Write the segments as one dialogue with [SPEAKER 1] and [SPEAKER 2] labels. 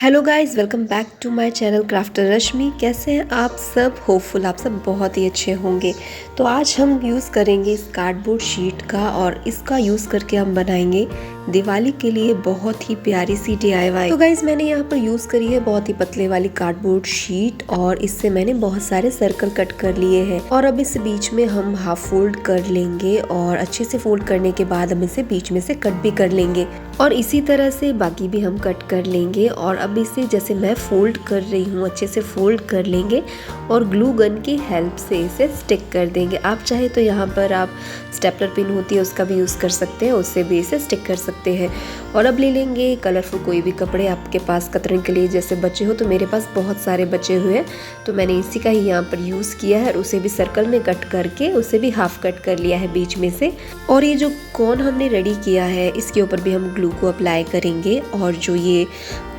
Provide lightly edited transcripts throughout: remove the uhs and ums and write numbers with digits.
[SPEAKER 1] Hello guys, welcome back to my channel crafter Rashmi. कैसे हैं आप सब? होपफुल आप सब बहुत ही अच्छे होंगे। तो आज हम यूज़ करेंगे इस कार्डबोर्ड शीट का और इसका यूज़ करके हम बनाएंगे दिवाली के लिए बहुत ही प्यारी सी DIY। तो गाइस मैंने यहाँ पर यूज़ करी है बहुत ही पतले वाली कार्डबोर्ड शीट और इससे मैंने बहुत सारे सर्कल कट कर लिए हैं। और अब इस बीच में हम हाफ फोल्ड कर लेंगे और अच्छे से फोल्ड करने के बाद हम इसे बीच में से कट भी कर लेंगे और इसी तरह से बाकी भी हम कट कर लेंगे। और अब इसे जैसे मैं फोल्ड कर रही हूँ अच्छे से फोल्ड कर लेंगे और ग्लू गन की हेल्प से इसे स्टिक कर देंगे। आप चाहे तो यहाँ पर आप स्टेपलर पिन होती है उसका भी यूज़ कर सकते हैं, उससे भी इसे स्टिक कर सकते हैं। और अब ले लेंगे कलरफुल कोई भी कपड़े आपके पास कतरन के लिए जैसे बचे हो। तो मेरे पास बहुत सारे बचे हुए हैं तो मैंने इसी का ही यहाँ पर यूज़ किया है और उसे भी सर्कल में कट करके उसे भी हाफ कट कर लिया है बीच में से। और ये जो कोन हमने रेडी किया है इसके ऊपर भी हम ग्लू को अप्लाई करेंगे और जो ये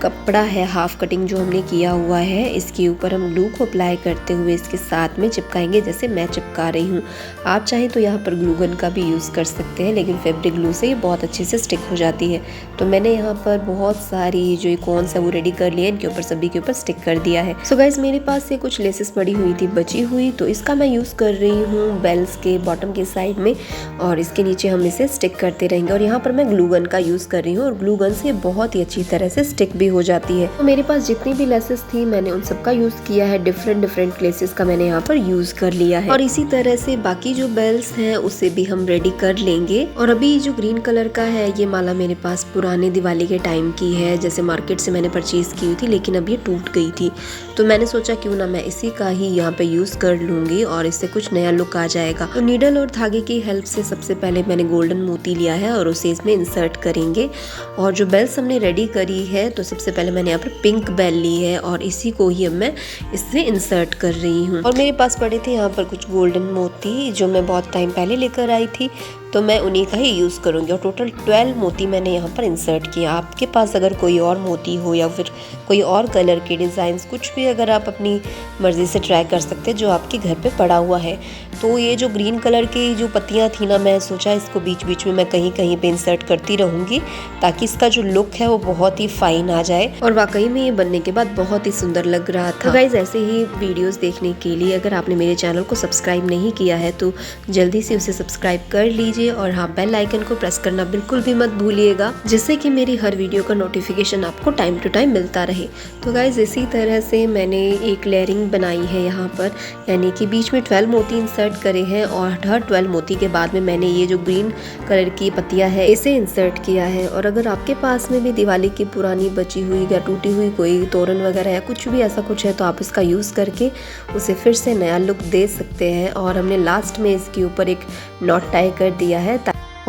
[SPEAKER 1] कपड़ा है हाफ कटिंग जो हमने किया हुआ है इसके ऊपर हम ग्लू को अप्लाई करते हुए इसके साथ में चिपकाएंगे जैसे मैं चिपका रही हूँ। आप चाहे तो यहाँ पर ग्लू गन का भी यूज़ कर सकते हैं लेकिन फैब्रिक ग्लू से ये बहुत अच्छे से स्टिक हो जाती है। तो मैंने यहाँ पर बहुत सारी जो कॉन्स है वो रेडी कर लिए, इनके ऊपर सभी के ऊपर स्टिक कर दिया है। सो गाइज मेरे पास से कुछ लेसेस पड़ी हुई थी बची हुई, तो इसका मैं यूज़ कर रही हूँ बेल्स के बॉटम के साइड में और इसके नीचे हम इसे स्टिक करते रहेंगे। और यहाँ पर मैं ग्लू गन का यूज़ कर रही हूँ और ग्लू गन से बहुत ही अच्छी तरह से स्टिक भी हो जाती है। तो मेरे पास जितनी भी लेसेस थी मैंने उन सब का यूज़ किया है, डिफरेंट लेसेस का मैंने यहाँ पर यूज़ कर लिया है। और इसी तरह से बाकी जो बेल्स हैं उसे भी हम रेडी कर लेंगे। और अभी जो ग्रीन कलर का है ये माला मेरे पास पुराने दिवाली के टाइम की है, जैसे मार्केट से मैंने परचेज की हुई थी लेकिन अब ये टूट गई थी। तो मैंने सोचा क्यों ना मैं इसी का ही यहाँ पे यूज़ कर लूँगी और इससे कुछ नया लुक आ जाएगा। तो नीडल और धागे की हेल्प से सबसे पहले मैंने गोल्डन मोती लिया है और उसे इसमें इंसर्ट करेंगे। और जो बेल्स हमने रेडी करी है तो सबसे पहले मैंने यहाँ पर पिंक बेल ली है और इसी को ही अब मैं इससे इंसर्ट कर रही हूँ। और मेरे पास पड़े थे यहाँ पर कुछ गोल्डन मोती जो मैं बहुत टाइम पहले लेकर आई थी, तो मैं उन्हीं का ही यूज़ करूँगी। और टोटल 12 मोती मैंने यहाँ पर इंसर्ट किया। आपके पास अगर कोई और मोती हो या फिर कोई और कलर के डिज़ाइंस कुछ भी अगर आप अपनी मर्ज़ी से ट्राई कर सकते हैं जो आपके घर पे पड़ा हुआ है। तो ये जो ग्रीन कलर की जो पत्तियाँ थी ना, मैं सोचा इसको बीच बीच में मैं कहीं कहीं पे इंसर्ट करती रहूँगी ताकि इसका जो लुक है वो बहुत ही फाइन आ जाए। और वाकई में ये बनने के बाद बहुत ही सुंदर लग रहा था। गाइज ऐसे ही वीडियोस देखने के लिए अगर आपने मेरे चैनल को सब्सक्राइब नहीं किया है तो जल्दी से उसे सब्सक्राइब कर लीजिए और हाँ बेल आइकन को प्रेस करना बिल्कुल भी मत भूलिएगा जिससे कि मेरी हर वीडियो का नोटिफिकेशन आपको टाइम टू टाइम मिलता रहे। तो गाइज इसी तरह से मैंने एक लेयरिंग बनाई है यहाँ पर, यानी कि बीच में 12 मोती इंसर्ट करे हैं और हर 12 मोती के बाद में मैंने ये जो ग्रीन कलर की पत्तियां है इसे इंसर्ट किया है। और अगर आपके पास में भी दिवाली की पुरानी बची हुई या टूटी हुई कोई तोरण वगैरह या कुछ भी ऐसा कुछ है तो आप इसका यूज़ करके उसे फिर से नया लुक दे सकते हैं। और हमने लास्ट में इसके ऊपर एक नॉट टाई कर दिया है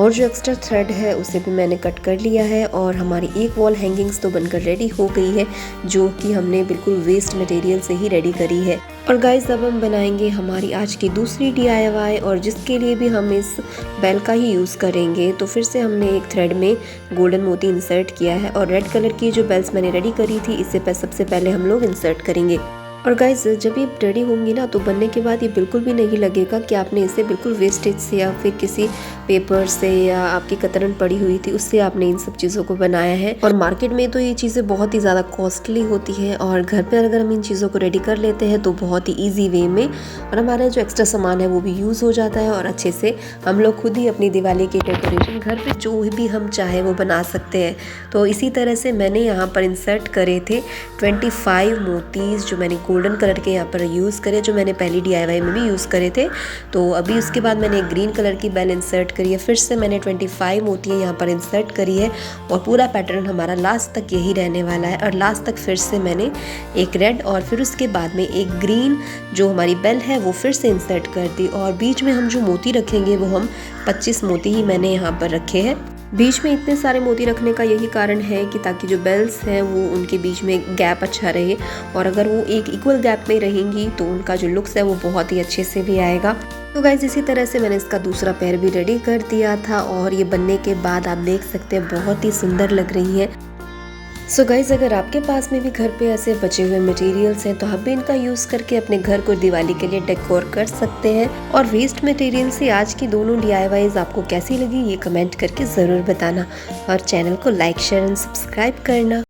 [SPEAKER 1] और जो एक्स्ट्रा थ्रेड है उसे भी मैंने कट कर लिया है। और हमारी एक वॉल हैंगिंग्स तो बनकर रेडी हो गई है जो कि हमने बिल्कुल वेस्ट मटेरियल से ही रेडी करी है। और गाइस अब हम बनाएंगे हमारी आज की दूसरी DIY और जिसके लिए भी हम इस बेल का ही यूज़ करेंगे। तो फिर से हमने एक थ्रेड में गोल्डन मोती इंसर्ट किया है और रेड कलर की जो बेल्स मैंने रेडी करी थी इसे सबसे पहले हम लोग इंसर्ट करेंगे। और गाइज जब ये रेडी होंगी ना तो बनने के बाद ये बिल्कुल भी नहीं लगेगा कि आपने इसे बिल्कुल वेस्टेज से या फिर किसी पेपर से या आपकी कतरन पड़ी हुई थी उससे आपने इन सब चीज़ों को बनाया है। और मार्केट में तो ये चीज़ें बहुत ही ज़्यादा कॉस्टली होती है और घर पर अगर हम इन चीज़ों को रेडी कर लेते हैं तो बहुत ही ईजी वे में और हमारा जो एक्स्ट्रा सामान है वो भी यूज़ हो जाता है और अच्छे से हम लोग खुद ही अपनी दिवाली की डेकोरेशन घर पर जो भी हम चाहे वो बना सकते हैं। तो इसी तरह से मैंने यहाँ पर इंसर्ट करे थे 25 मोतीज़ जो मैंने गोल्डन कलर के यहाँ पर यूज़ करे, जो मैंने पहली DIY में भी यूज़ करे थे। तो अभी उसके बाद मैंने एक ग्रीन कलर की बेल इंसर्ट करी है, फिर से मैंने 25 मोतियाँ यहाँ पर इंसर्ट करी है और पूरा पैटर्न हमारा लास्ट तक यही रहने वाला है। और लास्ट तक फिर से मैंने एक रेड और फिर उसके बाद में एक ग्रीन जो हमारी बेल है वो फिर से इंसर्ट कर दी। और बीच में हम जो मोती रखेंगे वो हम 25 मोती ही मैंने यहाँ पर रखे हैं। बीच में इतने सारे मोती रखने का यही कारण है कि ताकि जो बेल्स हैं वो उनके बीच में गैप अच्छा रहे और अगर वो एक इक्वल गैप में रहेंगी तो उनका जो लुक्स है वो बहुत ही अच्छे से भी आएगा। तो गाइज इसी तरह से मैंने इसका दूसरा पैर भी रेडी कर दिया था और ये बनने के बाद आप देख सकते हैं बहुत ही सुंदर लग रही है। सो गाइज अगर आपके पास में भी घर पे ऐसे बचे हुए मटेरियल्स हैं तो आप भी इनका यूज़ करके अपने घर को दिवाली के लिए डेकोर कर सकते हैं। और वेस्ट मटेरियल से आज की दोनों DIYs आपको कैसी लगी ये कमेंट करके ज़रूर बताना और चैनल को लाइक शेयर एंड सब्सक्राइब करना।